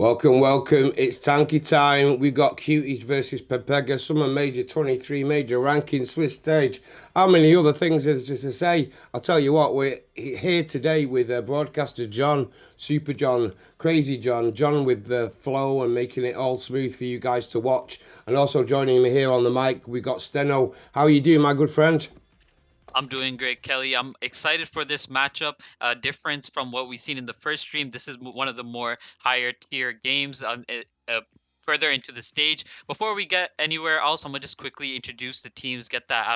Welcome, welcome. It's Tanky time. We got Cuties versus Pepega, Summer Major 23 Major Ranking Swiss Stage. How many other things is just to say? I'll tell you what, we're here today with broadcaster John, Super John, Crazy John, John with the flow and making it all smooth for you guys to watch. And also joining me here on the mic, we got Steno. How are you doing, my good friend? I'm doing great, Kelly. I'm excited for this matchup. Difference from what we've seen in the first stream. This is one of the more higher tier games further into the stage. Before we get anywhere else, I'm gonna just quickly introduce the teams. Get that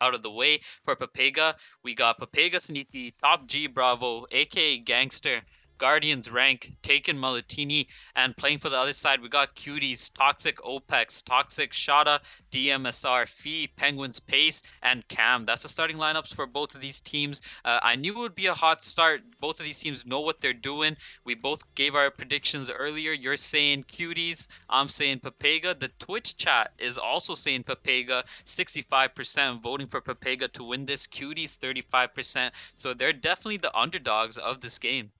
out of the way. For Pepega, we got Pepega Sneaky, Top G Bravo, aka Gangster. Guardians rank, Taken Malatini, and playing for the other side, we got Cuties, Toxic Opex, Toxic Shada, DMSR, Fee, Penguins Pace, and Cam. That's the starting lineups for both of these teams. I knew it would be a hot start. Both of these teams know what they're doing. We both gave our predictions earlier. You're saying Cuties, I'm saying Pepega. The Twitch chat is also saying Pepega, 65% voting for Pepega to win this. Cuties, 35%. So they're definitely the underdogs of this game.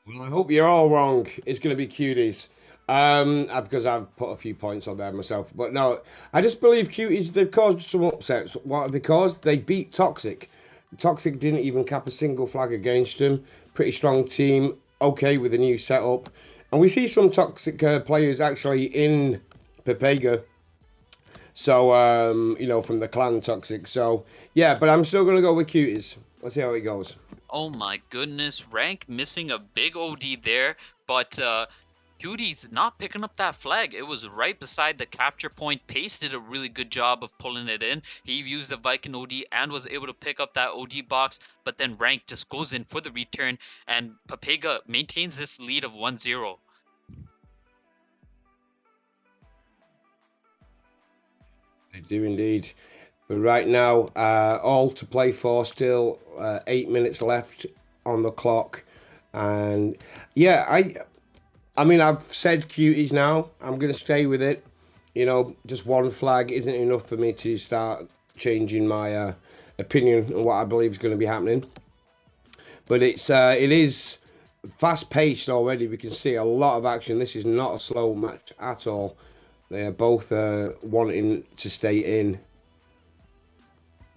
Well, I hope you're all wrong. It's going to be Cuties. Because I've put a few points on there myself. But no, I just believe Cuties, they've caused some upsets. What have they caused? They beat Toxic. Toxic didn't even cap a single flag against them. Pretty strong team. Okay with the new setup. And we see some Toxic players actually in Pepega. So, from the clan Toxic. So, yeah, but I'm still going to go with Cuties. Let's see how it goes. Oh my goodness, Rank missing a big OD there, but Cuties not picking up that flag. It was right beside the capture point. Pace did a really good job of pulling it in. He used the Viking OD and was able to pick up that OD box, but then Rank just goes in for the return, and Pepega maintains this lead of 1-0. They do indeed. But right now, all to play for. Still 8 minutes left on the clock, and yeah, I mean, I've said cuties now. I'm gonna stay with it. Just one flag isn't enough for me to start changing my opinion on what I believe is going to be happening. But it is fast paced already. We can see a lot of action. This is not a slow match at all. They are both wanting to stay in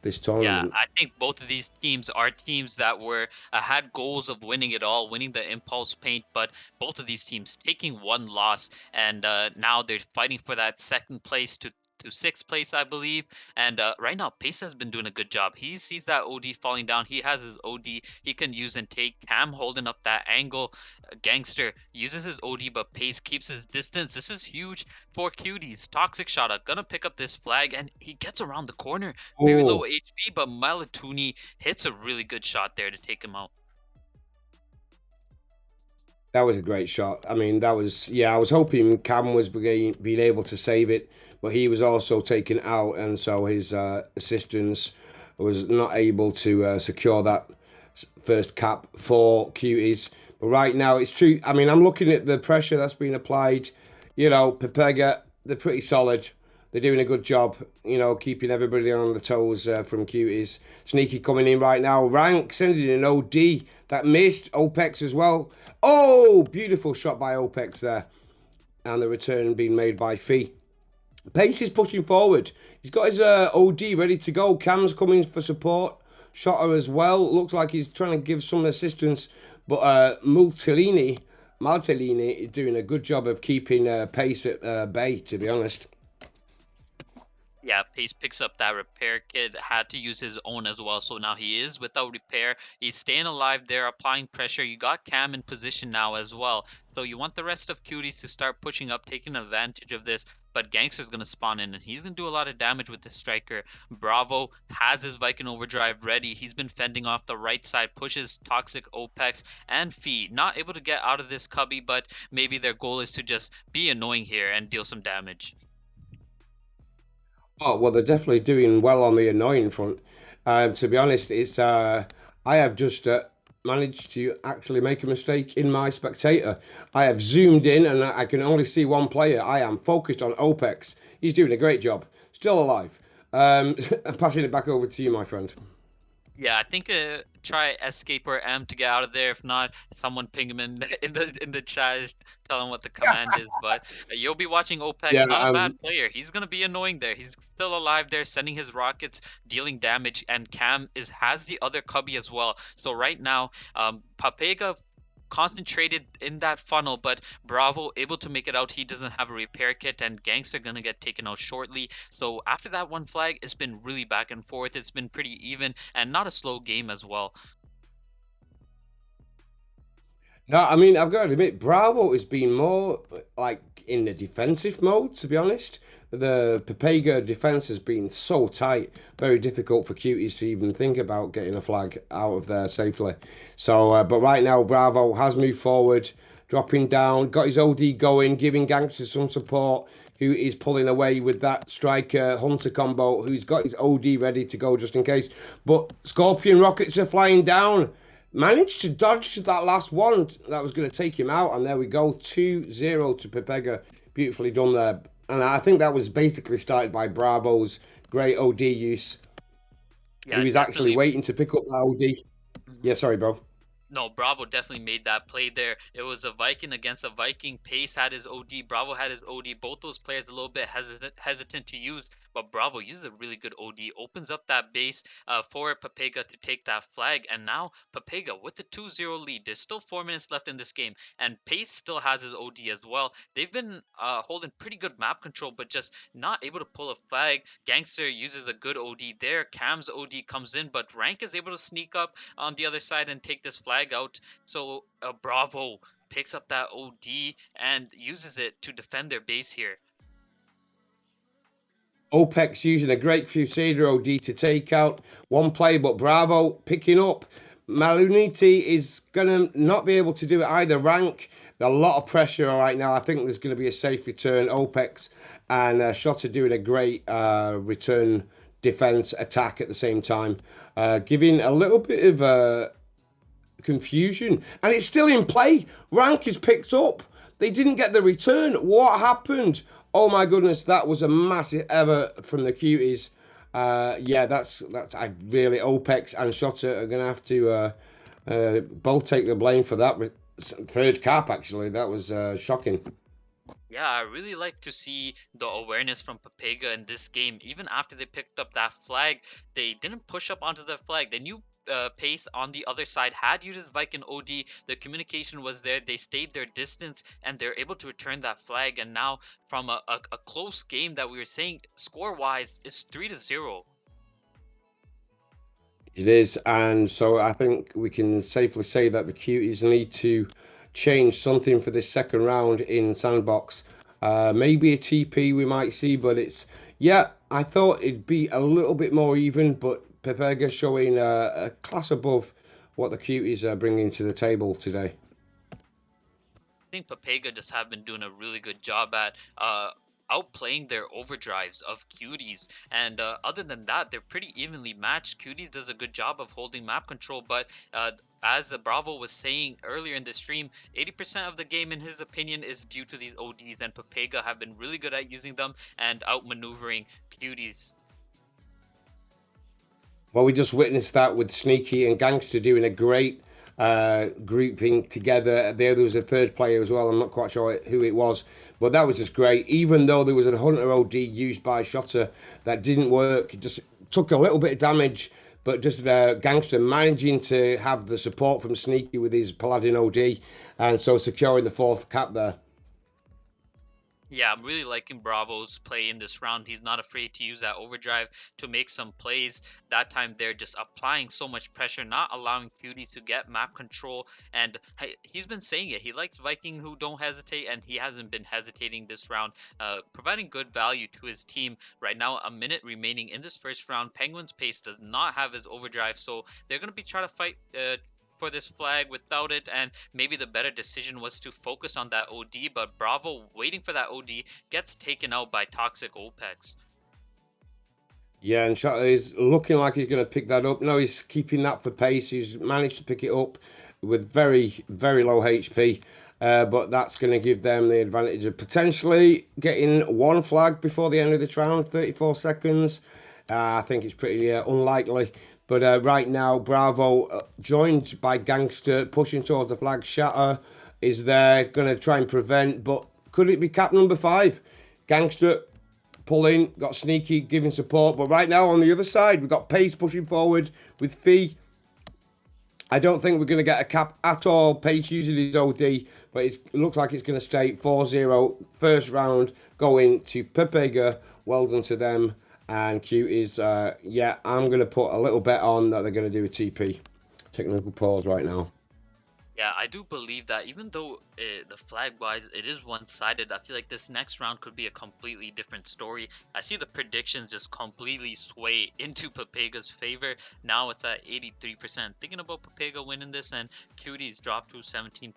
this Yeah, tournament. I think both of these teams are teams that were had goals of winning it all, winning the impulse paint, but both of these teams taking one loss, and now they're fighting for that second place to sixth place, I believe. And right now, Pace has been doing a good job. He sees that OD falling down. He has his OD he can use and take. Cam holding up that angle. Gangster uses his OD, but Pace keeps his distance. This is huge for Cuties. Toxic Shot gonna pick up this flag, and he gets around the corner. Very low Oh, HP, but Malatuni hits a really good shot there to take him out. that was a great shot. I mean, that was, yeah, I was hoping Cam was being able to save it, but he was also taken out, and so his assistants was not able to secure that first cap for Cuties. But right now, it's true. I mean, I'm looking at the pressure that's been applied. Pepega, they're pretty solid. They're doing a good job, keeping everybody on the toes from Cuties. Sneaky coming in right now. Rank sending an OD that missed Opex as well. Oh, beautiful shot by Opex there. And the return being made by Fee. Pace is pushing forward. He's got his OD ready to go. Cam's coming for support. Shotter as well. Looks like he's trying to give some assistance. But Martellini is doing a good job of keeping Pace at bay, to be honest. Yeah, Pace picks up that repair kit, had to use his own as well, so now he is without repair. He's staying alive there, applying pressure. You got Cam in position now as well. So you want the rest of Cuties to start pushing up, taking advantage of this. But Gangster's going to spawn in, and he's going to do a lot of damage with this striker. Bravo has his Viking Overdrive ready. He's been fending off the right side, pushes Toxic, Opex, and Fee. Not able to get out of this cubby, but maybe their goal is to just be annoying here and deal some damage. Oh, well, they're definitely doing well on the annoying front. To be honest, it's I have just managed to actually make a mistake in my spectator. I have zoomed in and I can only see one player. I am focused on Opex. He's doing a great job. Still alive. I'm passing it back over to you, my friend. Yeah, I think try escape or M to get out of there. If not, someone ping him in in the chat, just tell him what the command is. But you'll be watching Yeah, OPEX, not a bad player. He's gonna be annoying there. He's still alive there, sending his rockets, dealing damage, and Cam is has the other cubby as well. So right now, Papega concentrated in that funnel, but Bravo able to make it out. He doesn't have a repair kit, and Gangster gonna get taken out shortly. So after that one flag, it's been really back and forth. It's been pretty even and not a slow game as well. no, I mean, I've got to admit, Bravo has been more like in the defensive mode, to be honest. The Pepega defense has been so tight, very difficult for Cuties to even think about getting a flag out of there safely. So, but right now, Bravo has moved forward, dropping down, got his OD going, giving Gangster some support, who is pulling away with that striker Hunter combo, who's got his OD ready to go just in case. But Scorpion rockets are flying down, managed to dodge that last one that was going to take him out, and there we go, 2-0 to Pepega. Beautifully done there. And I think that was basically started by Bravo's great OD use. He Yeah, was actually definitely. waiting to pick up that OD. Yeah, Mhm. sorry, bro. No, Bravo definitely made that play there. It was a Viking against a Viking. Pace had his OD. Bravo had his OD. Both those players a little bit hesitant to use, but Bravo uses a really good OD. Opens up that base for Pepega to take that flag. And now Pepega with the 2-0 lead. There's still 4 minutes left in this game. And Pace still has his OD as well. They've been holding pretty good map control, but just not able to pull a flag. Gangster uses a good OD there. Cam's OD comes in, but Rank is able to sneak up on the other side and take this flag out. So Bravo picks up that OD and uses it to defend their base here. OPEX using a great Crusader OD to take out one player, but Bravo picking up. Maluniti is going to not be able to do it either. Rank, a lot of pressure right now. I think there's going to be a safe return. OPEX and Shotta doing a great return defense attack at the same time, giving a little bit of confusion, and it's still in play. Rank is picked up. They didn't get the return. What happened? Oh my goodness, that was a massive ever from the Cuties. Yeah, that's I really OPEX and Shotter are gonna have to both take the blame for that third cap. Actually, that was shocking. Yeah, I really like to see the awareness from Pepega in this game. Even after they picked up that flag, they didn't push up onto the flag. They knew Pace on the other side had used his Viking OD. The communication was there. They stayed their distance and they're able to return that flag. And now, from a close game that we were saying, score wise, is 3-0. It is, and so I think we can safely say that the Cuties need to change something for this second round in Sandbox. Maybe a TP we might see, but it's yeah. I thought it'd be a little bit more even, but Pepega showing a class above what the Cuties are bringing to the table today. Think Pepega just have been doing a really good job at outplaying their overdrives of Cuties. And other than that, they're pretty evenly matched. Cuties does a good job of holding map control, but as Bravo was saying earlier in the stream, 80% of the game, in his opinion, is due to these ODs, and Pepega have been really good at using them and outmaneuvering Cuties. Well, we just witnessed that with Sneaky and Gangster doing a great grouping together. There was a third player as well. I'm not quite sure who it was, but that was just great. Even though there was a Hunter OD used by Shotter that didn't work, it just took a little bit of damage. But just Gangster managing to have the support from Sneaky with his Paladin OD, and so securing the fourth cap there. Yeah, I'm really liking Bravo's play in this round. He's not afraid to use that overdrive to make some plays. That time they're just applying so much pressure, not allowing Cuties to get map control. And he's been saying it. He likes Viking who don't hesitate, and he hasn't been hesitating this round, providing good value to his team. Right now, a minute remaining in this first round. Penguin's pace does not have his overdrive, so they're going to be trying to fight. For this flag without it, and maybe the better decision was to focus on that OD, but Bravo waiting for that OD gets taken out by Toxic OPEX. Yeah, and Shatter is looking like he's going to pick that up. No, he's keeping that for pace. He's managed to pick it up with very, very low HP. But that's going to give them the advantage of potentially getting one flag before the end of this round, 34 seconds. I think it's pretty unlikely. But right now, Bravo, joined by Gangster, pushing towards the flag. Shatter is there, going to try and prevent. But could it be cap number 5? Gangster pulling, got Sneaky giving support. But right now, on the other side, we've got Pace pushing forward with Fee. I don't think we're going to get a cap at all. Pace using his OD, but it looks like it's going to stay 4-0. First round going to Pepega. Well done to them. And Cuties, yeah, I'm going to put a little bet on that they're going to do a TP. Technical pause right now. Yeah, I do believe that even though the flag wise it is one-sided, I feel like this next round could be a completely different story. I see the predictions just completely sway into Pepega's favor. Now it's at 83%. Thinking about Pepega winning this, and Cuties dropped to 17%.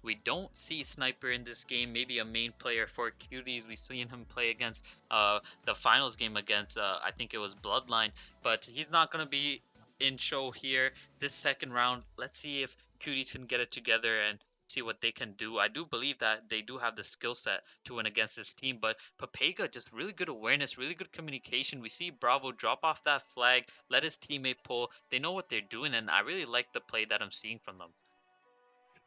We don't see Sniper in this game, maybe a main player for Cuties. We've seen him play against the finals game against I think it was Bloodline, but he's not going to be in show here this second round. Let's see if Cuties can get it together and see what they can do. I do believe that they do have the skill set to win against this team, but Pepega just really good awareness, really good communication. We see Bravo drop off that flag, let his teammate pull. They know what they're doing, and I really like the play that I'm seeing from them.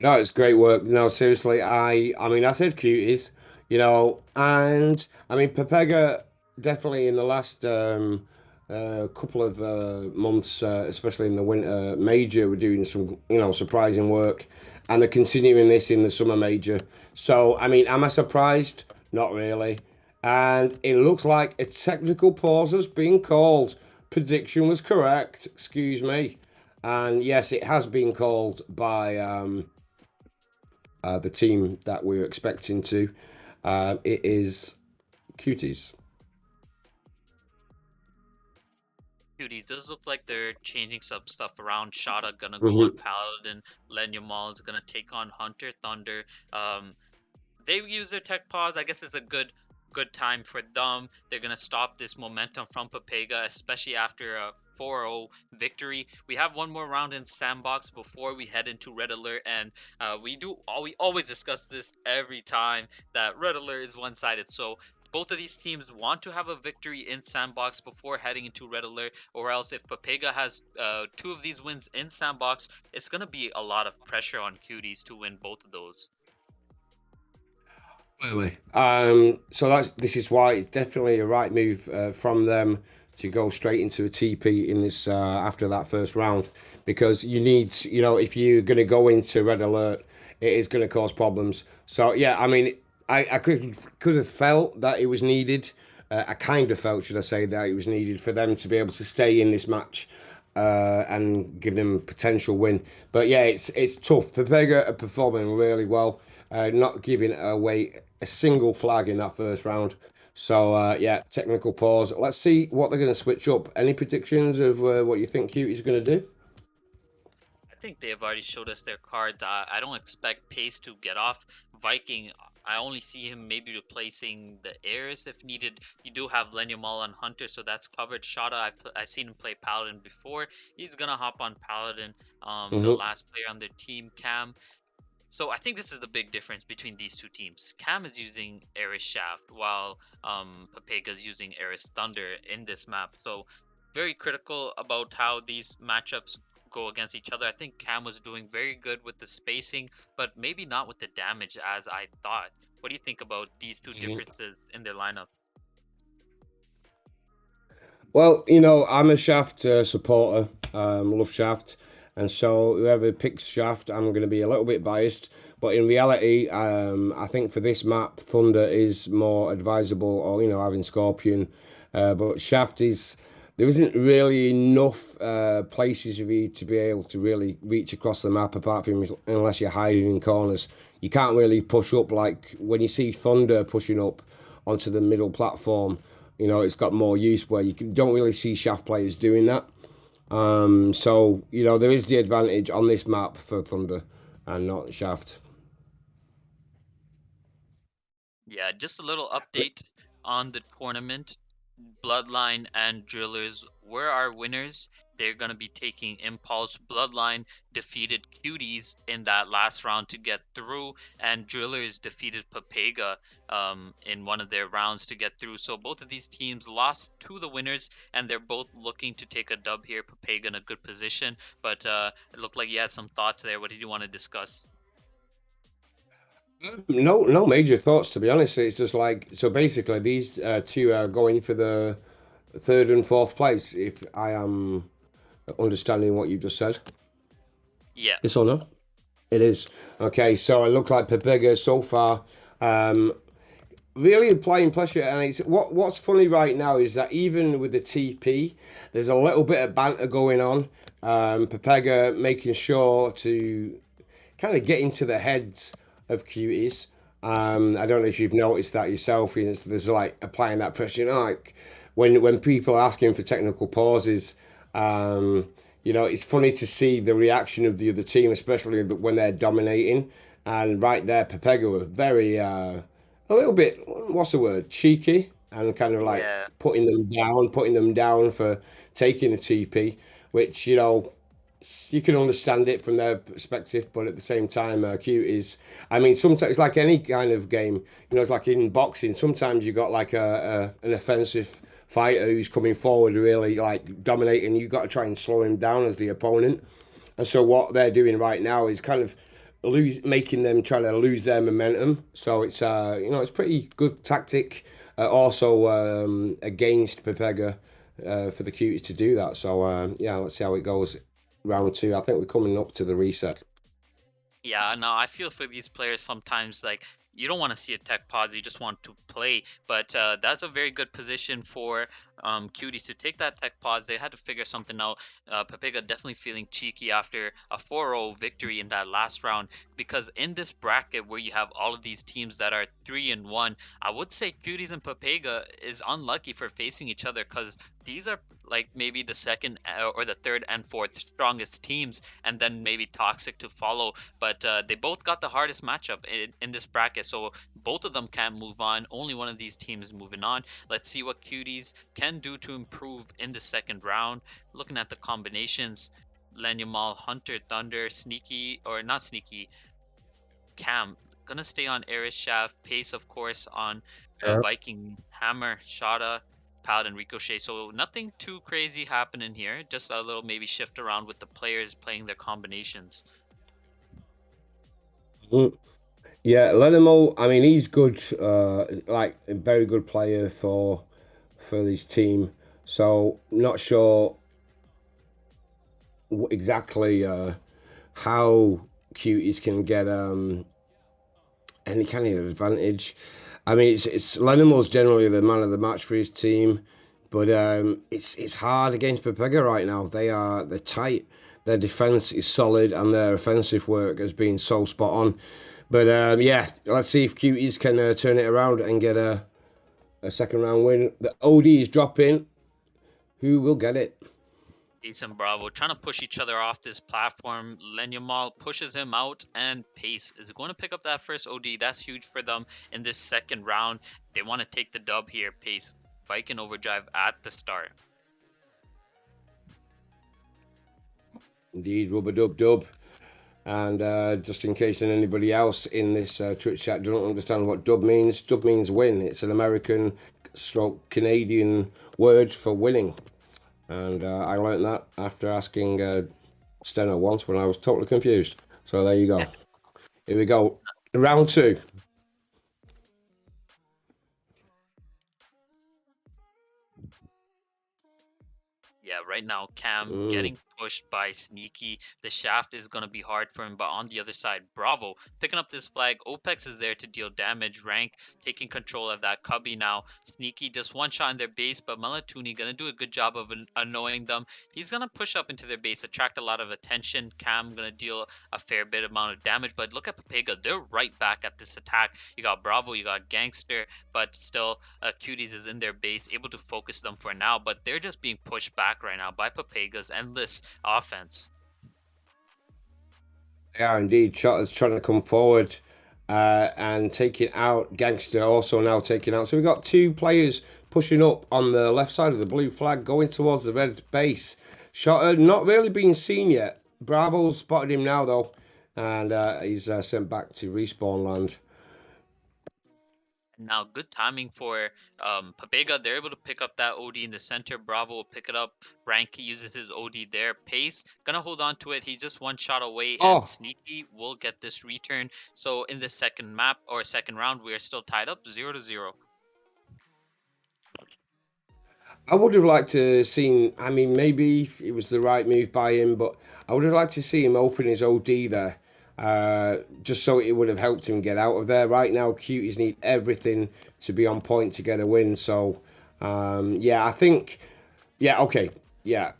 No, it's great work. No, seriously, I mean, I said Cuties, and I mean, Pepega definitely in the last couple of months, especially in the winter major, we're doing some, surprising work, and they're continuing this in the summer major. So, I mean, am I surprised? Not really. And it looks like a technical pause has been called. Prediction was correct. Excuse me. And yes, it has been called by the team that we were expecting to. It is Cuties. Cutie, does look like they're changing some stuff around. Shada gonna go on Mm-hmm. Paladin. Lenyamal is gonna take on Hunter Thunder. Um, they use their tech pause. I guess it's a good time for them. They're gonna stop this momentum from Pepega, especially after a 4-0 victory. We have one more round in Sandbox before we head into Red Alert, and we always discuss this every time that Red Alert is one-sided. So both of these teams want to have a victory in Sandbox before heading into Red Alert, or else if Pepega has two of these wins in Sandbox, it's gonna be a lot of pressure on Cuties to win both of those. Clearly. So this is why it's definitely a right move from them to go straight into a TP in this after that first round, because you need, if you're going to go into red alert, it is going to cause problems. So yeah, I mean, I could have felt that it was needed. I kind of felt, should I say, that it was needed for them to be able to stay in this match and give them a potential win. But yeah, it's tough. Pepega are performing really well, not giving away a single flag in that first round. So yeah, technical pause. Let's see what they're going to switch up. Any predictions of what you think Cutie's going to do? I think they have already showed us their cards. I don't expect Pace to get off Viking. I only see him maybe replacing the Eris if needed. You do have Lenyamal on Hunter, so that's covered. Shada, I've seen him play Paladin before. He's gonna hop on Paladin. The Hmm. last player on their team, Cam. So I think this is the big difference between these two teams. Cam is using Eris Shaft while Pepega is using Eris Thunder in this map. So very critical about how these matchups go against each other. I think Cam was doing very good with the spacing, but maybe not with the damage as I thought. What do you think about these two differences in their lineup? Well, I'm a Shaft supporter. Love Shaft, and so whoever picks Shaft, I'm going to be a little bit biased. But in reality, I think for this map, Thunder is more advisable, or having Scorpion. But Shaft is there isn't really enough places for you to be able to really reach across the map, apart from unless you're hiding in corners. You can't really push up like when you see Thunder pushing up onto the middle platform. It's got more use where don't really see Shaft players doing that. So there is the advantage on this map for Thunder and not Shaft. Yeah, just a little update on the tournament. Bloodline and Drillers were our winners. They're going to be taking Impulse. Bloodline defeated Cuties in that last round to get through, and Drillers defeated Pepega in one of their rounds to get through. So both of these teams lost to the winners, and they're both looking to take a dub here. Pepega in a good position, but it looked like you had some thoughts there. What did you want to discuss? No, no major thoughts to be honest. It's just like so. Basically, these two are going for the third and fourth place. If I am understanding what you just said, Yeah, yes or no? It is. Okay, so it looks like Pepega so far um, really applying pressure. And it's what's funny right now is that even with the TP, there's a little bit of banter going on. Pepega making sure to kind of get into the heads of cuties. I don't know if you've noticed that yourself. You know, there's like applying that pressure. You know, like when people are asking for technical pauses, you know, it's funny to see the reaction of the other team, especially when they're dominating. And right there, Pepega were very, a little bit, what's the word, cheeky, and kind of like yeah. putting them down for taking a TP, which you know you can understand it from their perspective, but at the same time, cute is. I mean, sometimes it's like any kind of game. You know, it's like in boxing. Sometimes you got like an offensive fighter who's coming forward, really like dominating. You got to try and slow him down as the opponent. And so what they're doing right now is kind of making them try to lose their momentum. So it's you know it's pretty good tactic. Also against Pepega for the cuties to do that. So yeah, let's see how it goes round two. I think we're coming up to the reset. Yeah, no, I feel for these players sometimes like you don't want to see a tech pause, you just want to play. But that's a very good position for Cuties to take that tech pause. They had to figure something out. Pepega definitely feeling cheeky after a 4-0 victory in that last round because in this bracket where you have all of these teams that are 3 and 1, I would say Cuties and Pepega is unlucky for facing each other because these are like maybe the second or the third and fourth strongest teams, and then maybe Toxic to follow, but they both got the hardest matchup in this bracket, so both of them can't move on. Only one of these teams is moving on. Let's see what Cuties can do to improve in the second round. Looking at the combinations, Lenyumal, Hunter, Thunder, Sneaky, or not Sneaky, Cam. Gonna stay on Eris Shaft, Pace, of course, on Yeah. Viking, Hammer, Shada, Paladin, Ricochet. So nothing too crazy happening here. Just a little maybe shift around with the players playing their combinations. Mm. Yeah, Lenimo. I mean, he's good. Like a very good player for this team. So not sure exactly how cuties can get any kind of advantage. I mean, it's Lenimo's generally the man of the match for his team, but it's hard against Pepega right now. They're tight. Their defense is solid, and their offensive work has been so spot on. But yeah, let's see if Cuties can turn it around and get a second round win. The OD is dropping. Who will get it? Pace and Bravo trying to push each other off this platform. Lenyamal pushes him out, and Pace is going to pick up that first OD. That's huge for them in this second round. They want to take the dub here. Pace, Viking Overdrive at the start. Indeed, rubber dub dub. And just in case anybody else in this Twitch chat doesn't understand what dub means win. It's an American stroke Canadian word for winning. And I learned that after asking Steno once when I was totally confused. So there you go. Here we go. Round two. Yeah, right now Cam Mm. getting pushed by Sneaky. The shaft is gonna be hard for him, but on the other side, Bravo picking up this flag. Opex is there to deal damage. Rank taking control of that cubby now. Sneaky just one shot in their base, but Malatuni gonna do a good job of annoying them. He's gonna push up into their base, attract a lot of attention. Cam gonna deal a fair bit amount of damage, but look at Pepega. They're right back at this attack. You got Bravo, you got Gangster, but still Cuties is in their base, able to focus them for now, but they're just being pushed back right now by Pepega's endless offense. Yeah, indeed. Shotter's trying to come forward and taking out Gangster, also now taking out. So we've got two players pushing up on the left side of the blue flag, going towards the red base. Shot not really being seen yet. Bravo's spotted him now though, and he's sent back to respawn land. Now, good timing for Pepega. They're able to pick up that OD in the center. Bravo will pick it up. Rank uses his OD there. Pace gonna hold on to it. He's just one shot away, and Oh, Sneaky will get this return. So in the second map or second round, we are still tied up 0-0. I would have liked to seen. I mean, maybe it was the right move by him, but I would have liked to see him open his OD there, just so it would have helped him get out of there. Right now, Cuties need everything to be on point to get a win. So, yeah, I think, yeah, okay, yeah.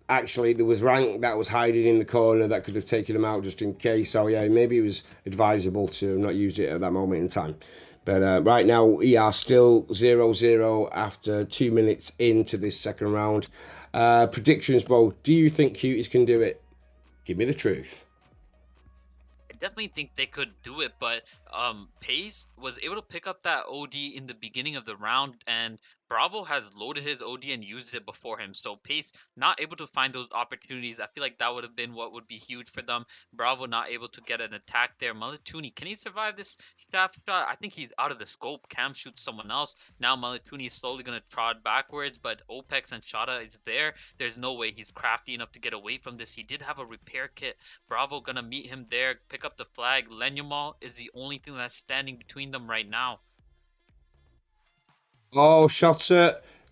Actually, there was rank that was hiding in the corner that could have taken him out just in case. So yeah, maybe it was advisable to not use it at that moment in time. But right now, we are still 0-0 after 2 minutes into this second round. Predictions, bro. Do you think Cuties can do it? Give me the truth. I definitely think they could do it, but Pace was able to pick up that OD in the beginning of the round, and Bravo has loaded his OD and used it before him. So Pace not able to find those opportunities. I feel like that would have been what would be huge for them. Bravo not able to get an attack there. Malatuni, can he survive this shaft shot? I think he's out of the scope. Cam shoots someone else. Now Malatuni is slowly gonna trot backwards, but Opex and Shada is there. There's no way he's crafty enough to get away from this. He did have a repair kit. Bravo gonna meet him there, pick up the flag. Lenyumal is the only thing that's standing between them right now. Oh, shots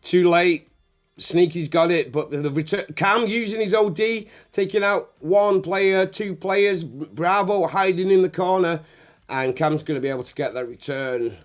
too late. Sneaky's got it, but the return. Cam using his OD, taking out one player, two players. Bravo hiding in the corner, and Cam's going to be able to get that return.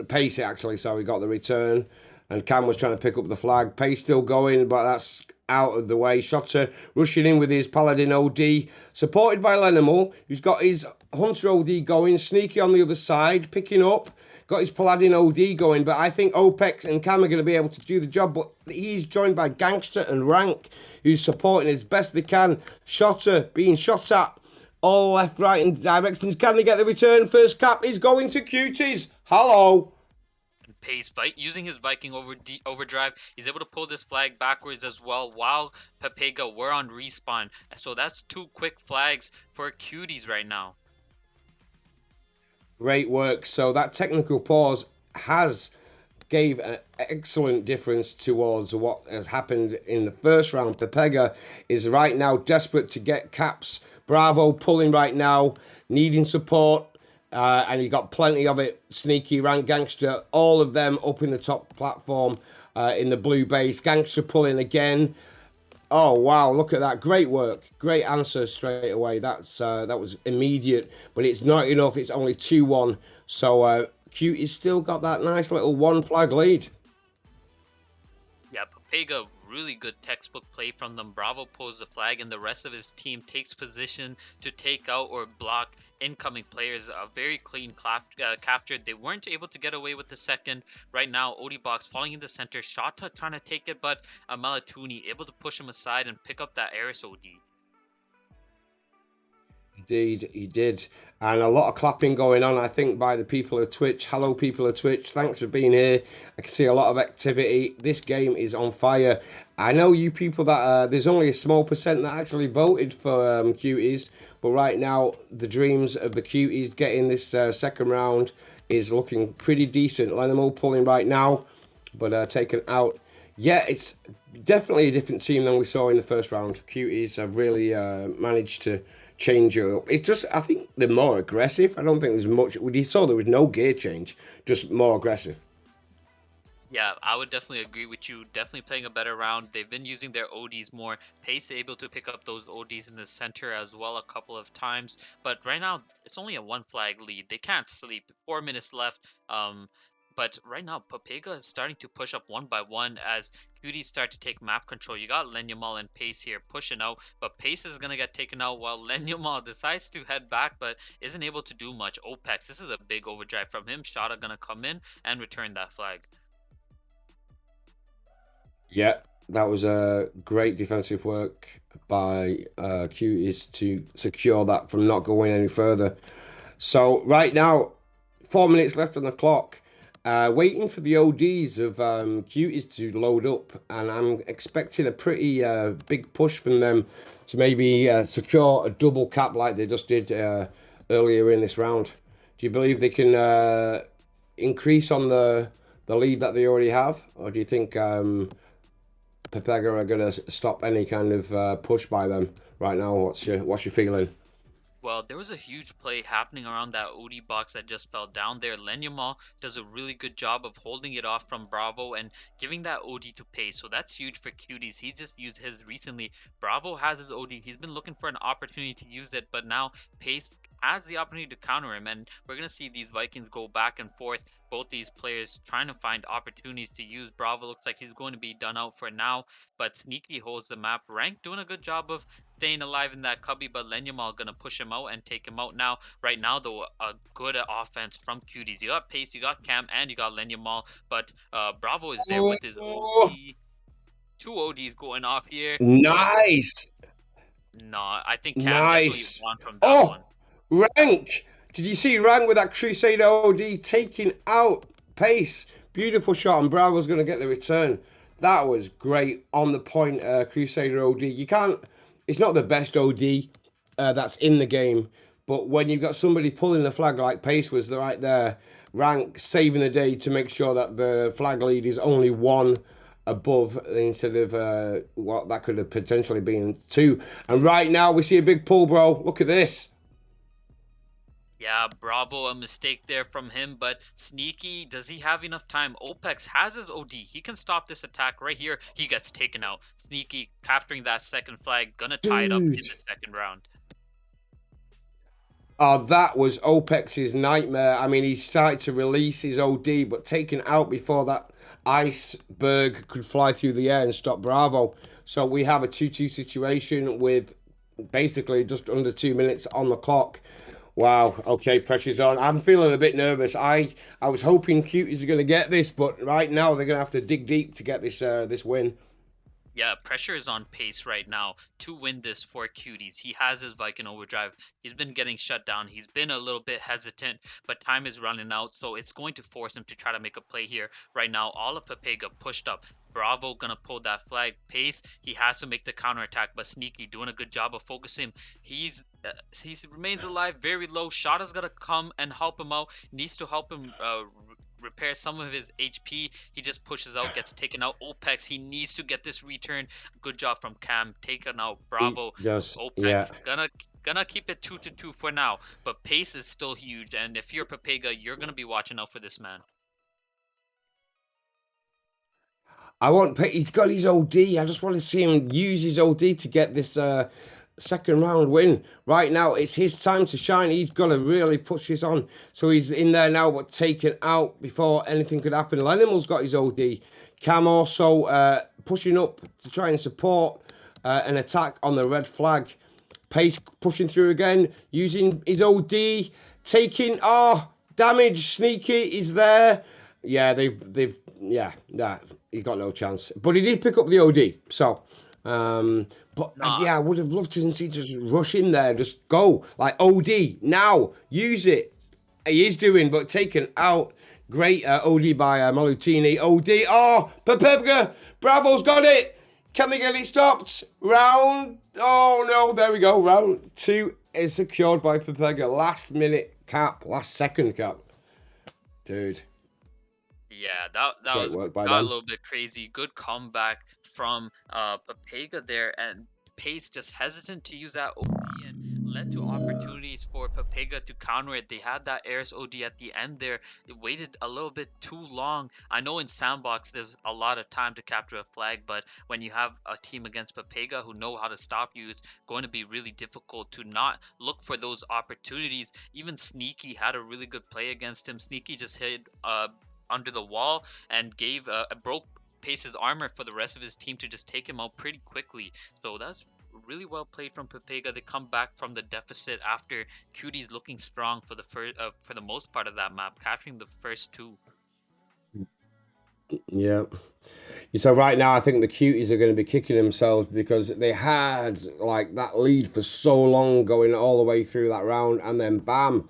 Pace actually, so he got the return, and Cam was trying to pick up the flag. Pace still going, but that's out of the way. Shotter rushing in with his Paladin OD, supported by Lenimal, who's got his Hunter OD going. Sneaky on the other side, picking up. Got his Paladin OD going, but I think Opex and Cam are going to be able to do the job. But he's joined by Gangster and Rank, who's supporting as best they can. Shotter being shot at all left, right, and directions. Can they get the return? First cap is going to Cuties. Hello. Pace fight using his Viking overdrive. He's able to pull this flag backwards as well while Pepega were on respawn. So that's two quick flags for Cuties right now. Great work. So that technical pause has gave an excellent difference towards what has happened in the first round. Pepega is right now desperate to get caps. Bravo pulling right now, needing support. And he got plenty of it. Sneaky, Rank, Gangster, all of them up in the top platform in the blue base. Gangster pulling again. Oh wow! Look at that! Great work, great answer straight away. That was immediate, but it's not enough. It's only 2-1. So Cutie's still got that nice little one flag lead. Yeah, Pepega, really good textbook play from them. Bravo pulls the flag, and the rest of his team takes position to take out or block incoming players. A very clean capture. They weren't able to get away with the second. Right now, Box falling in the center. Shota trying to take it, but Malatuni able to push him aside and pick up that Eris OD. Indeed, he did. And a lot of clapping going on, I think, by the people of Twitch. Hello, people of Twitch. Thanks for being here. I can see a lot of activity. This game is on fire. I know you people that there's only a small percent that actually voted for Cuties. But right now, the dreams of the Cuties getting this second round is looking pretty decent. Lenimal pulling right now, but taken out. Yeah, it's definitely a different team than we saw in the first round. Cuties have really managed to change it up. It's just, I think they're more aggressive. I don't think there's much. We saw there was no gear change, just more aggressive. Yeah, I would definitely agree with you. Definitely playing a better round. They've been using their ODs more. Pace able to pick up those ODs in the center as well a couple of times. But right now, it's only a one flag lead. They can't sleep. 4 minutes left. But right now, Pepega is starting to push up one by one as Cuties start to take map control. You got Lenyumal and Pace here pushing out, but Pace is going to get taken out while Lenyumal decides to head back but isn't able to do much. Opex, this is a big overdrive from him. Shada going to come in and return that flag. Yeah, that was a great defensive work by Cuties to secure that from not going any further. So right now, 4 minutes left on the clock. Waiting for the ODs of Cuties to load up, and I'm expecting a pretty big push from them to maybe secure a double cap like they just did earlier in this round. Do you believe they can increase on the lead that they already have, or do you think Pepega are going to stop any kind of push by them right now? What's your feeling? Well, there was a huge play happening around that OD box that just fell down there. Lenyamal does a really good job of holding it off from Bravo and giving that OD to Pace. So that's huge for Cuties. He just used his recently. Bravo has his OD. He's been looking for an opportunity to use it, but now Pace has the opportunity to counter him. And we're going to see these Vikings go back and forth. Both these players trying to find opportunities to use. Bravo looks like he's going to be done out for now, but Sneaky holds the map. Rank doing a good job of staying alive in that cubby, but Lenyamal gonna push him out and take him out now. Right now, though, a good offense from Cuties. You got Pace, you got Cam, and you got Lenyamal, but Bravo is there with his Oh, OD. Two ODs going off here, but nice. no, I think Cam definitely Nice. won from that Oh, one. Rank. Did you see Rank with that Crusader OD taking out Pace? Beautiful shot, and Bravo's going to get the return. That was great on the point, Crusader OD. You can't, it's not the best OD that's in the game, but when you've got somebody pulling the flag like Pace was right there, Rank saving the day to make sure that the flag lead is only one above instead of what that could have potentially been two. And right now we see a big pull, bro. Look at this. Yeah, Bravo, a mistake there from him, but Sneaky, does he have enough time? Opex has his OD. He can stop this attack right here. He gets taken out. Sneaky capturing that second flag, gonna tie it up in Dude. the second round. Oh, that was Opex's nightmare. I mean, he started to release his OD, but taken out before that iceberg could fly through the air and stop Bravo. So we have a 2-2 situation with basically just under 2 minutes on the clock. Wow. Okay, pressure's on. I'm feeling a bit nervous. I was hoping Cuties are going to get this, but right now they're going to have to dig deep to get this win. Yeah, pressure is on Pace right now to win this for Cuties. He has his Viking overdrive. He's been getting shut down. He's been a little bit hesitant, but time is running out, so it's going to force him to try to make a play here. Right now, all of Pepega pushed up. Bravo gonna pull that flag. Pace, he has to make the counter attack, but Sneaky doing a good job of focusing. He remains alive, very low. Shada's gotta come and help him out. Needs to help him repair some of his HP. He just pushes out, gets taken out. Opex, he needs to get this return. Good job from Cam, taken out. He Bravo. does, yeah. Opex gonna keep it 2-2 for now, but pace is still huge. And if you're Pepega, you're gonna be watching out for this man. He's got his OD. I just want to see him use his OD to get this second round win. Right now, it's his time to shine. He's got to really push this on. So he's in there now, but taken out before anything could happen. Lenimal's got his OD. Cam also pushing up to try and support an attack on the red flag. Pace pushing through again, using his OD, taking damage. Sneaky is there. Yeah, they've yeah, he's got no chance. But he did pick up the OD, so but Nah, yeah, I would have loved to see just rush in there, just go like OD now, use it. He is doing, but taken out. Great OD by Malutini. OD. Oh, Pepega. Bravo's got it. Can they get it stopped? Round. Oh, no. There we go. Round two is secured by Pepega. Last minute cap. Last second cap. Dude. yeah, that Great was work by got a them. little bit crazy. Good comeback from Pepega there, and Pace just hesitant to use that OD and led to opportunities for Pepega to counter it. They had that Eris OD at the end there. It waited a little bit too long. I know in Sandbox there's a lot of time to capture a flag, but when you have a team against Pepega who know how to stop you, it's going to be really difficult to not look for those opportunities. Even Sneaky had a really good play against him. Sneaky just hit under the wall and gave broke Pace's armor for the rest of his team to just take him out pretty quickly. So that's really well played from Pepega. They come back from the deficit after Cuties looking strong for the most part of that map, capturing the first two. Yeah. So right now, I think the cuties are going to be kicking themselves because they had like that lead for so long, going all the way through that round, and then bam,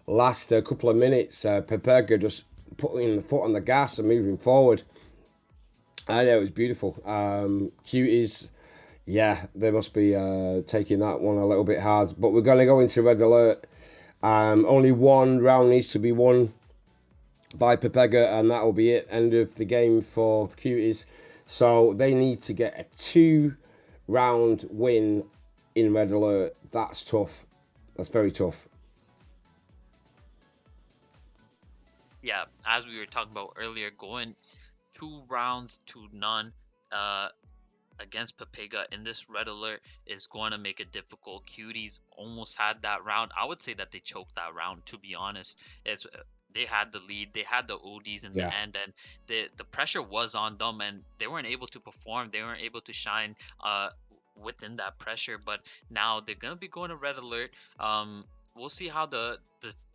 last couple of minutes, Pepega just putting the foot on the gas and moving forward. I know it was beautiful. Cuties, yeah, they must be taking that one a little bit hard. But we're going to go into red alert. Only one round needs to be won by Pepega, and that will be it. End of the game for Cuties. So they need to get a 2 round win in red alert. That's tough. That's very tough. Yeah, as we were talking about earlier, going 2 rounds to none uh, against Pepega in this red alert is going to make it difficult. Cuties almost had that round. I would say that they choked that round, to be honest. It's they had the lead, they had the ODs in the Yeah. end, and the pressure was on them, and they weren't able to perform. They weren't able to shine within that pressure. But now they're gonna be going to red alert. We'll see how the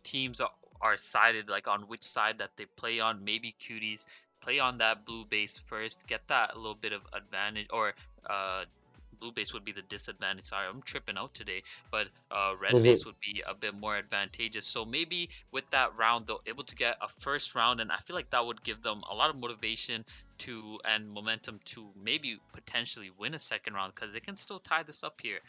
teams are sided, like on which side that they play on. Maybe Cuties play on that blue base first, get that little bit of advantage, or uh, blue base would be the disadvantage. Sorry, I'm tripping out today, but red Hmm. base would be a bit more advantageous. So maybe with that round, they're able to get a first round, and I feel like that would give them a lot of motivation to and momentum to maybe potentially win a second round because they can still tie this up here.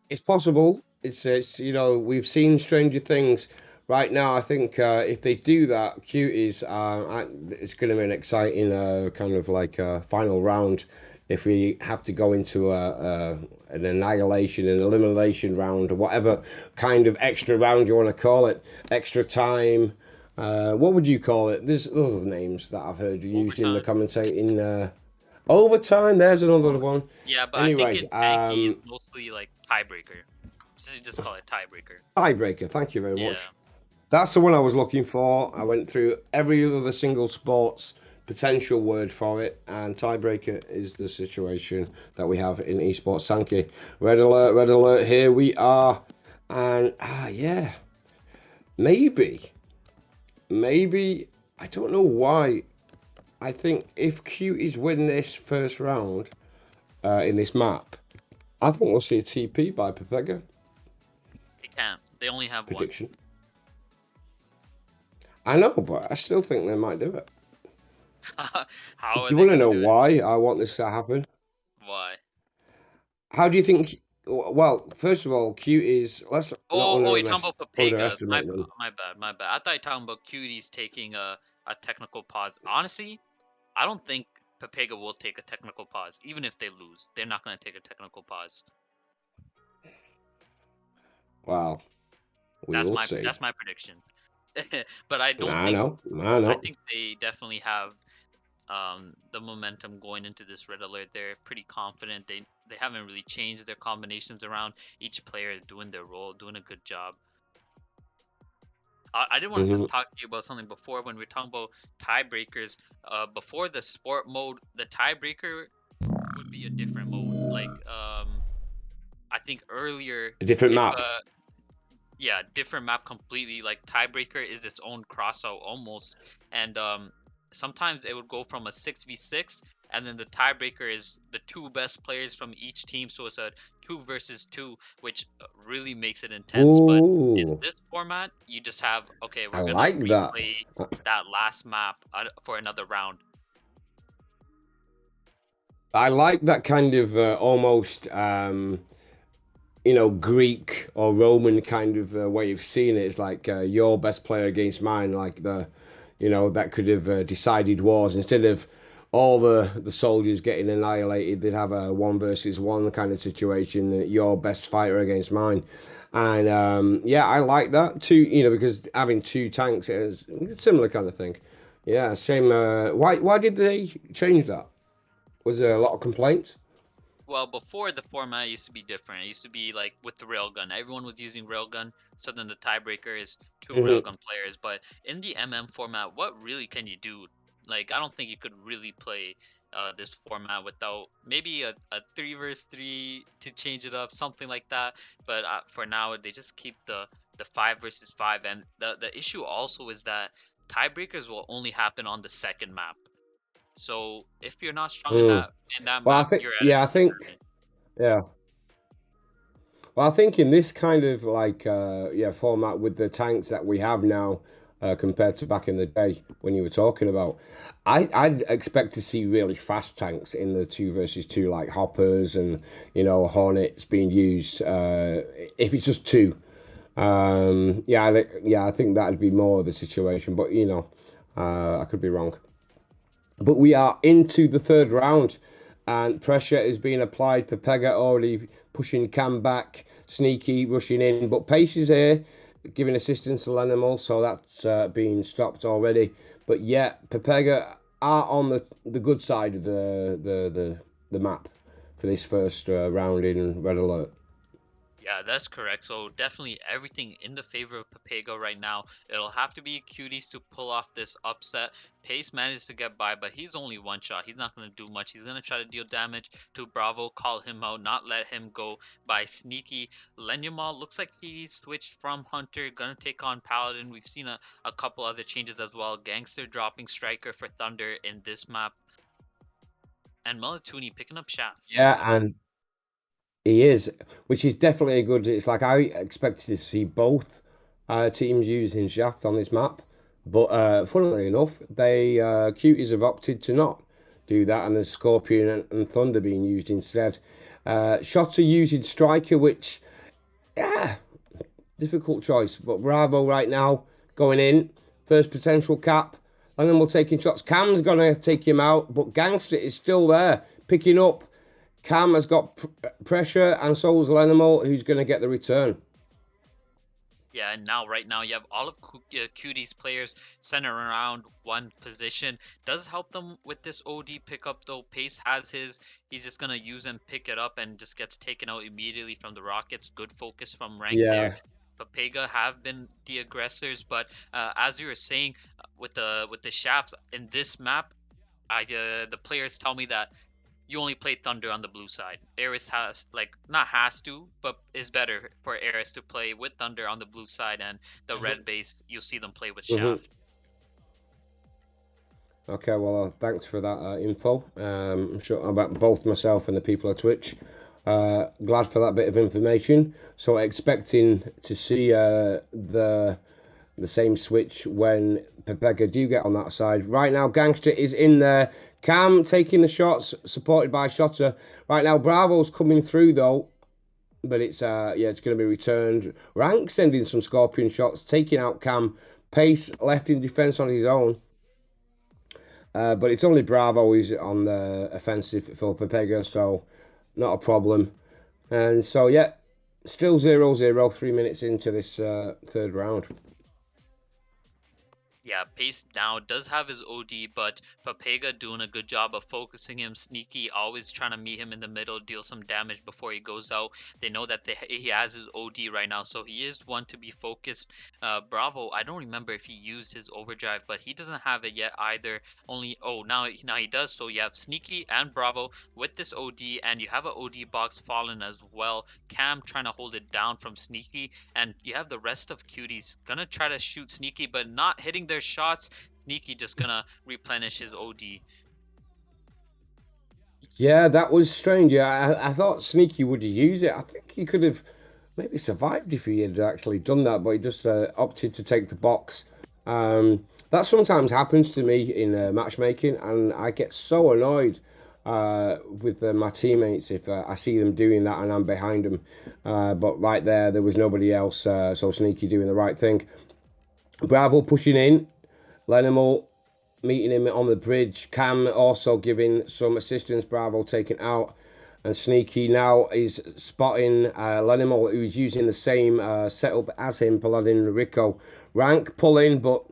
It's possible. It's we've seen stranger things. Right now, I think if they do that, Cuties, it's going to be an exciting kind of like final round. If we have to go into an annihilation, an elimination round, or whatever kind of extra round you want to call it, extra time. What would you call it? Those are the names that I've heard used in the Overtime. commentating. Overtime. There's another Over. one. Yeah, but I think Anyway, in Banky is mostly like tiebreaker. Just call it tiebreaker. tiebreaker. Thank you very Yeah. much. That's the one I was looking for. I went through every other single sports potential word for it, and tiebreaker is the situation that we have in esports. Sankey, red alert. Here we are, and yeah, maybe, maybe I don't know why. I think if Cuties win this first round in this map, I think we'll see a TP by Pepega They can't. They only have one. prediction. I know, but I still think they might do it. How are You they want to gonna know do it? why I want this to happen? Why? How do you think? Well, first of all, cuties. Let's not Oh, you're talking about Pepega. underestimate them. My bad, my bad. I thought you're talking about Cuties taking a technical pause. Honestly, I don't think Pepega will take a technical pause, even if they lose. They're not gonna take a technical pause. Well, we will see. That's my prediction. But I don't I think know. I I know. think they definitely have the momentum going into this red alert. They're pretty confident. They haven't really changed their combinations around. Each player is doing their role, doing a good job. I did want to Hmm. talk to you about something before when we were talking about tiebreakers. Before the sport mode, the tiebreaker would be a different mode. Like I think earlier, A different if map. yeah, different map completely. Like tiebreaker is its own crossout almost, and sometimes it would go from a 6v6, and then the tiebreaker is the two best players from each team, so it's a 2 versus 2, which really makes it intense. But in Ooh, this format, you just have okay, I we're gonna like that. replay that last map for another round. I like that kind of almost Greek or Roman kind of way of seeing it. It's like your best player against mine, like that could have decided wars instead of all the soldiers getting annihilated. They'd have a 1 versus 1 kind of situation. Your best fighter against mine, and yeah, I like that too. Because having 2 tanks is a similar kind of thing. Yeah, same. Why did they change that? Was there a lot of complaints? Well, before the format used to be different. It used to be like with the railgun. Everyone was using railgun, so then the tiebreaker is two Hmm. railgun players. But in the MM format, what really can you do? Like, I don't think you could really play this format without maybe a 3 versus 3 to change it up, something like that. But for now, they just keep the 5 versus 5. And the issue also is that tiebreakers will only happen on the second map. So if you're not strong in Mm. that Well, I map, think you're at a yeah, I think disadvantage. yeah. Well, I think in this kind of like yeah format with the tanks that we have now compared to back in the day when you were talking about, I'd expect to see really fast tanks in the two versus two like hoppers and hornets being used. If it's just two, yeah, yeah, I think that'd be more of the situation. But I could be wrong. But we are into the third round, and pressure is being applied. Pepega already pushing Cam back, Sneaky rushing in, but Pace is here, giving assistance to Lenimal, so that's being stopped already. But yeah, Pepega are on the good side of the map for this first round in Red Alert. Yeah, that's correct. So definitely everything in the favor of Pepega right now. It'll have to be Cuties to pull off this upset. Pace managed to get by, but he's only one shot. He's not going to do much. He's going to try to deal damage to Bravo, call him out, not let him go by Sneaky. Lenyumal looks like he switched from Hunter, going to take on Paladin. We've seen a couple other changes as well. Gangster dropping Striker for Thunder in this map. And Mulatuni picking up Shaft. Yeah, and he is, which is definitely a good. It's like I expected to see both teams using Shaft on this map, but funnily enough, they Cuties have opted to not do that, and the Scorpion and Thunder being used instead. Shots are using Striker, which yeah, difficult choice, but Bravo right now going in first potential cap, and then we're taking shots. Cam's gonna take him out, but Gangster is still there picking up. Cam has got pressure, and so is Lenimal, who's going to get the return. Yeah, and now right now you have all of Cutie's players centered around one position. Does help them with this OD pickup though. Pace has his. He's just gonna use and pick it up and just gets taken out immediately from the Rockets. Good focus from rank there. Yeah, Pepega have been the aggressors, but as you were saying, with the shafts in this map, the players tell me that you only play Thunder on the blue side. Eris has like not has to, but is better for Eris to play with Thunder on the blue side, and the red base you'll see them play with hmm. Shaft. Okay, well, thanks for that info. I'm sure about both myself and the people at Twitch. Glad for that bit of information. So, expecting to see the same switch when Pepega do get on that side. Right now, Gangster is in there. Cam taking the shots, supported by Shotter. Right now, Bravo's coming through though, but it's yeah, it's going to be returned. Rank sending some Scorpion shots, taking out Cam. Pace left in defense on his own. But it's only Bravo who's on the offensive for Pepega, so not a problem. And so, yeah, still 0-0, 3 minutes into this third round. Yeah, Pace now does have his OD, but Pepega doing a good job of focusing him. Sneaky always trying to meet him in the middle, deal some damage before he goes out. They know that he has his OD right now, so he is one to be focused. Bravo, I don't remember if he used his overdrive, but he doesn't have it yet either. Only now he does. So you have Sneaky and Bravo with this OD, and you have an OD box fallen as well. Cam trying to hold it down from Sneaky, and you have the rest of Cuties gonna try to shoot Sneaky, but not hitting their shots. Sneaky just gonna replenish his OD. Yeah, that was strange. Yeah, I thought Sneaky would use it. I think he could have maybe survived if he had actually done that, but he just opted to take the box. That sometimes happens to me in matchmaking, and I get so annoyed with my teammates if I see them doing that and I'm behind them. But right there was nobody else, so Sneaky doing the right thing. Bravo pushing in, Lenimal meeting him on the bridge. Cam also giving some assistance. Bravo taken out. And Sneaky now is spotting Lenimal, who's using the same setup as him, Paladin Rico. Rank pulling, but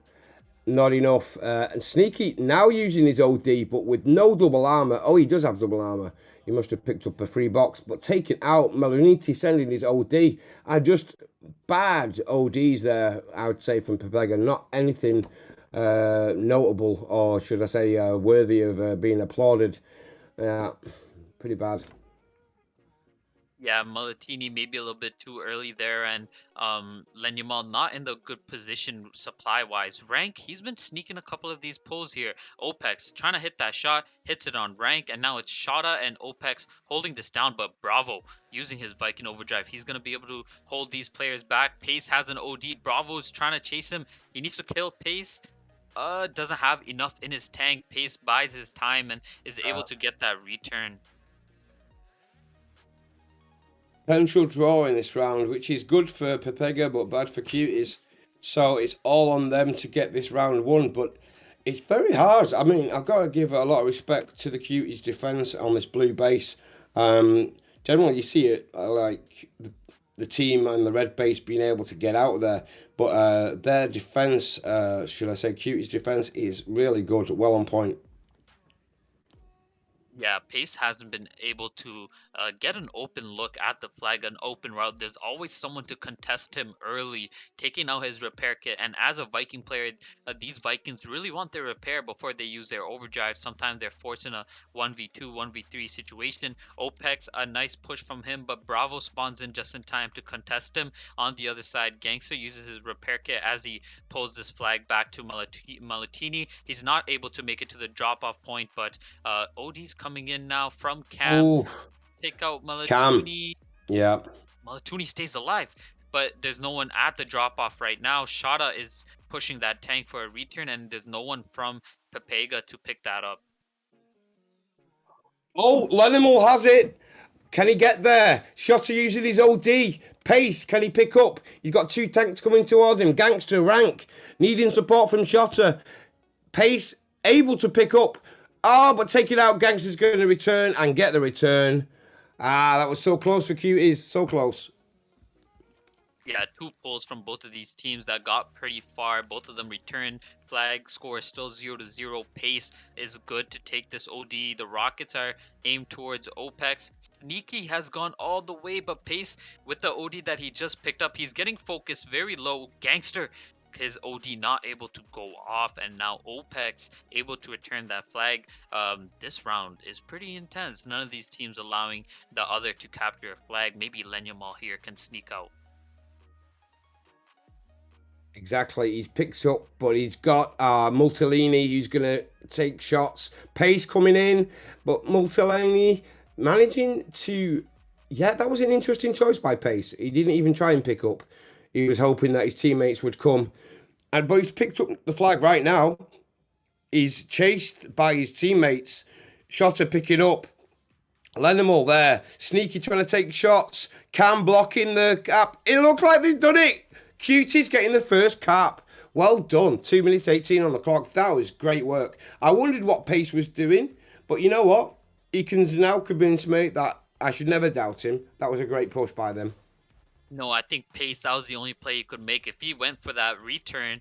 not enough. And Sneaky now using his OD, but with no double armor. Oh, he does have double armor. He must have picked up a free box, but taking out Meluniti sending his OD. And just bad ODs there, I would say, from Pepega. Not anything notable, or should I say, worthy of being applauded. Pretty bad. Yeah, Malatini maybe a little bit too early there, and Lenyumal not in the good position supply wise. Rank, he's been sneaking a couple of these pulls here. Opex trying to hit that shot, hits it on Rank, and now it's Shada and Opex holding this down. But Bravo using his Viking overdrive, he's gonna be able to hold these players back. Pace has an OD. Bravo's trying to chase him. He needs to kill Pace. Doesn't have enough in his tank. Pace buys his time and is able to get that return. Potential draw in this round, which is good for Pepega but bad for Cuties. So it's all on them to get this round won. But it's very hard. I mean, I've got to give a lot of respect to the Cuties defense on this blue base. Generally, you see it like the team and the red base being able to get out there, but their defense, should I say, Cuties defense, is really good, well on point. Yeah, Pace hasn't been able to get an open look at the flag, an open route. There's always someone to contest him early, taking out his repair kit. And as a Viking player, these Vikings really want their repair before they use their overdrive. Sometimes they're forced in a 1v2, 1v3 situation. Opex, a nice push from him, but Bravo spawns in just in time to contest him. On the other side, Gangster uses his repair kit as he pulls this flag back to Malatini. He's not able to make it to the drop-off point, but OD's coming in now from Cam. Oh, Take out Cam, Malatuni. yeah. Malatuni stays alive, but there's no one at the drop off right now. Shada is pushing that tank for a return, and there's no one from Pepega to pick that up. Oh, Lenimal has it. Can he get there? Shotter using his OD. Pace, can he pick up? He's got two tanks coming toward him. Gangster, Rank, needing support from Shotter. Pace, able to pick up. Ah, but taking out Gangster's going to return and get the return. Ah, that was so close for Cuties. So close. Yeah, two pulls from both of these teams that got pretty far. Both of them return. Flag score is still 0-0. Pace is good to take this OD. The Rockets are aimed towards Opex. Sneaky has gone all the way, but Pace with the OD that he just picked up, he's getting focused very low. Gangster, his OD not able to go off, and now Opex able to return that flag. This round is pretty intense. None of these teams allowing the other to capture a flag. Maybe Lenyamal here can sneak out. Exactly. He's picked up, but he's got Multilini who's going to take shots. Pace coming in, but Multilini managing to. Yeah, that was an interesting choice by Pace. He didn't even try and pick up. He was hoping that his teammates would come. But he's picked up the flag right now. He's chased by his teammates. Shotter picking up. Lenimal there. Sneaky trying to take shots. Cam blocking the cap. It looked like they've done it. Cuties getting the first cap. Well done. 2 minutes 18 on the clock. That was great work. I wondered what Pace was doing, but you know what? He can now convince me that I should never doubt him. That was a great push by them. No, I think Pace, that was the only play he could make. If he went for that return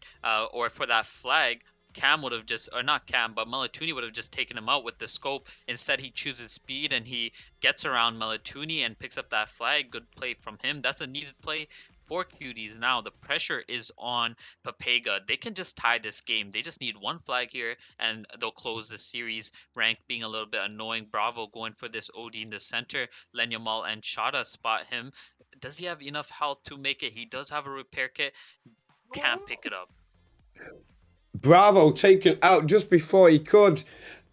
or for that flag, Cam would have just, or not Cam, but Malatuni would have just taken him out with the scope. Instead, he chooses speed and he gets around Malatuni and picks up that flag. Good play from him. That's a needed play for Cuties. Now, the pressure is on Pepega. They can just tie this game. They just need one flag here and they'll close the series. Rank being a little bit annoying. Bravo going for this OD in the center. Lenyamal and Shada spot him. Does he have enough health to make it? He does have a repair kit. Can't pick it up. Bravo taken out just before he could.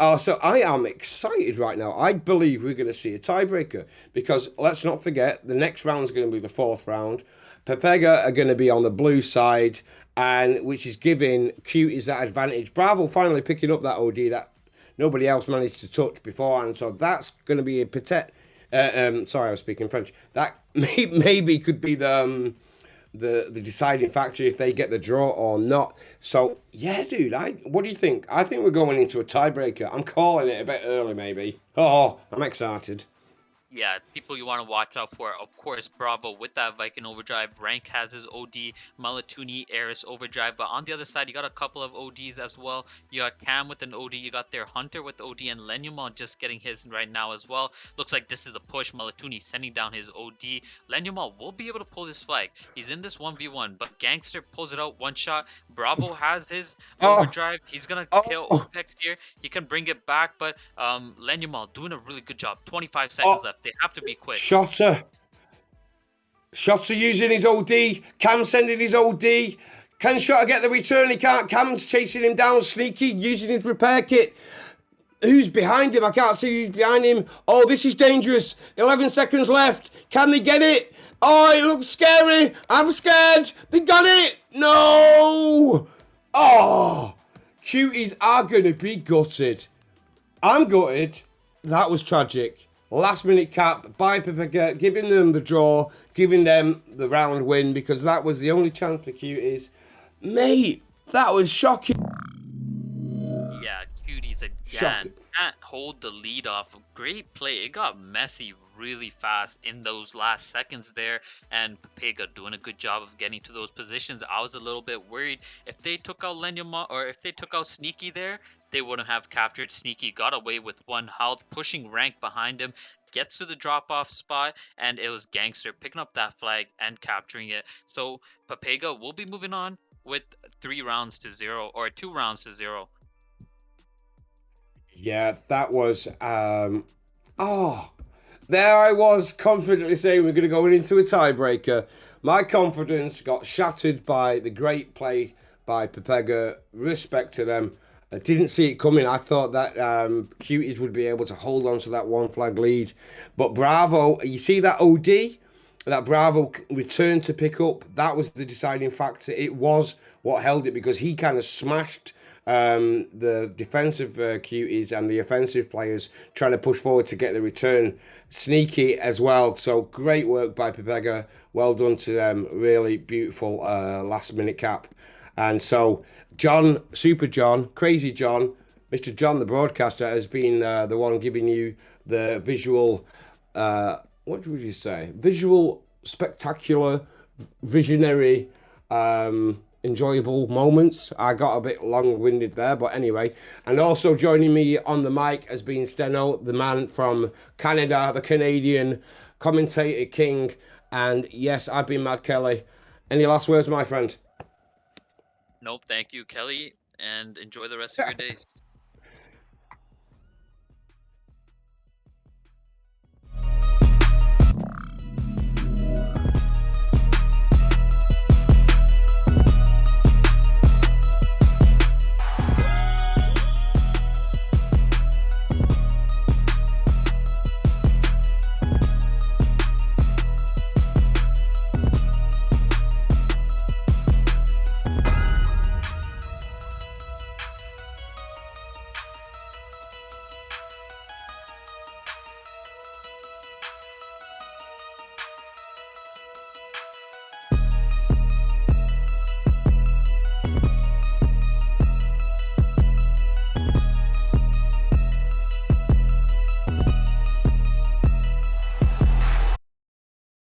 So I am excited right now. I believe we're going to see a tiebreaker because let's not forget the next round is going to be the fourth round. Pepega are going to be on the blue side, and which is giving Cuties that advantage. Bravo finally picking up that OD that nobody else managed to touch beforehand. So that's going to be a sorry, I was speaking French. That maybe could be the deciding factor if they get the draw or not. So yeah, dude, what do you think? I think we're going into a tiebreaker. I'm calling it a bit early, maybe. Oh, I'm excited. Yeah, people you want to watch out for, of course, Bravo with that Viking overdrive. Rank has his OD, Malatuni, Eris overdrive. But on the other side, you got a couple of ODs as well. You got Cam with an OD, you got their Hunter with OD, and Lenyumon just getting his right now as well. Looks like this is the push. Malatuni sending down his OD. Lenyumon will be able to pull this flag. He's in this 1v1, but Gangster pulls it out one shot. Bravo has his Oh, overdrive. He's going to kill oh, Opex here. He can bring it back, but Lenyumon doing a really good job. 25 seconds oh, left. They have to be quick. Shotter. Shotter using his OD. Cam sending his OD. Can Shotter get the return? He can't. Cam's chasing him down. Sneaky using his repair kit. Who's behind him? I can't see who's behind him. Oh, this is dangerous. 11 seconds left. Can they get it? Oh, it looks scary. I'm scared. They got it. No. Oh, Cuties are going to be gutted. I'm gutted. That was tragic. Last minute cap by Pepega, giving them the draw, giving them the round win because that was the only chance for Cuties. Mate, that was shocking. Yeah, Cuties again. Shocking. Can't hold the lead off. Great play. It got messy really fast in those last seconds there, and Pepega doing a good job of getting to those positions. I was a little bit worried if they took out Lenyama or if they took out Sneaky there, they wouldn't have captured Sneaky. Got away with one health, pushing rank behind him. Gets to the drop off spot, and it was Gangster picking up that flag and capturing it. So Pepega will be moving on with 3 rounds to 0 or 2 rounds to 0. Yeah, that was oh, there I was confidently saying we're going to go into a tiebreaker. My confidence got shattered by the great play by Pepega. Respect to them. I didn't see it coming. I thought that Cuties would be able to hold on to that one flag lead. But Bravo, you see that OD? That Bravo returned to pick up. That was the deciding factor. It was what held it because he kind of smashed the defensive Cuties and the offensive players trying to push forward to get the return. Sneaky as well. So great work by Pepega. Well done to them. Really beautiful last minute cap. And so John, Super John, Crazy John, Mr. John, the broadcaster, has been the one giving you the visual, what would you say? Visual, spectacular, visionary, enjoyable moments. I got a bit long-winded there, but anyway. And also joining me on the mic has been Steno, the man from Canada, the Canadian commentator king. And yes, I've been Mad Kelly. Any last words, my friend? Nope, thank you, Kelly, and enjoy the rest of your days.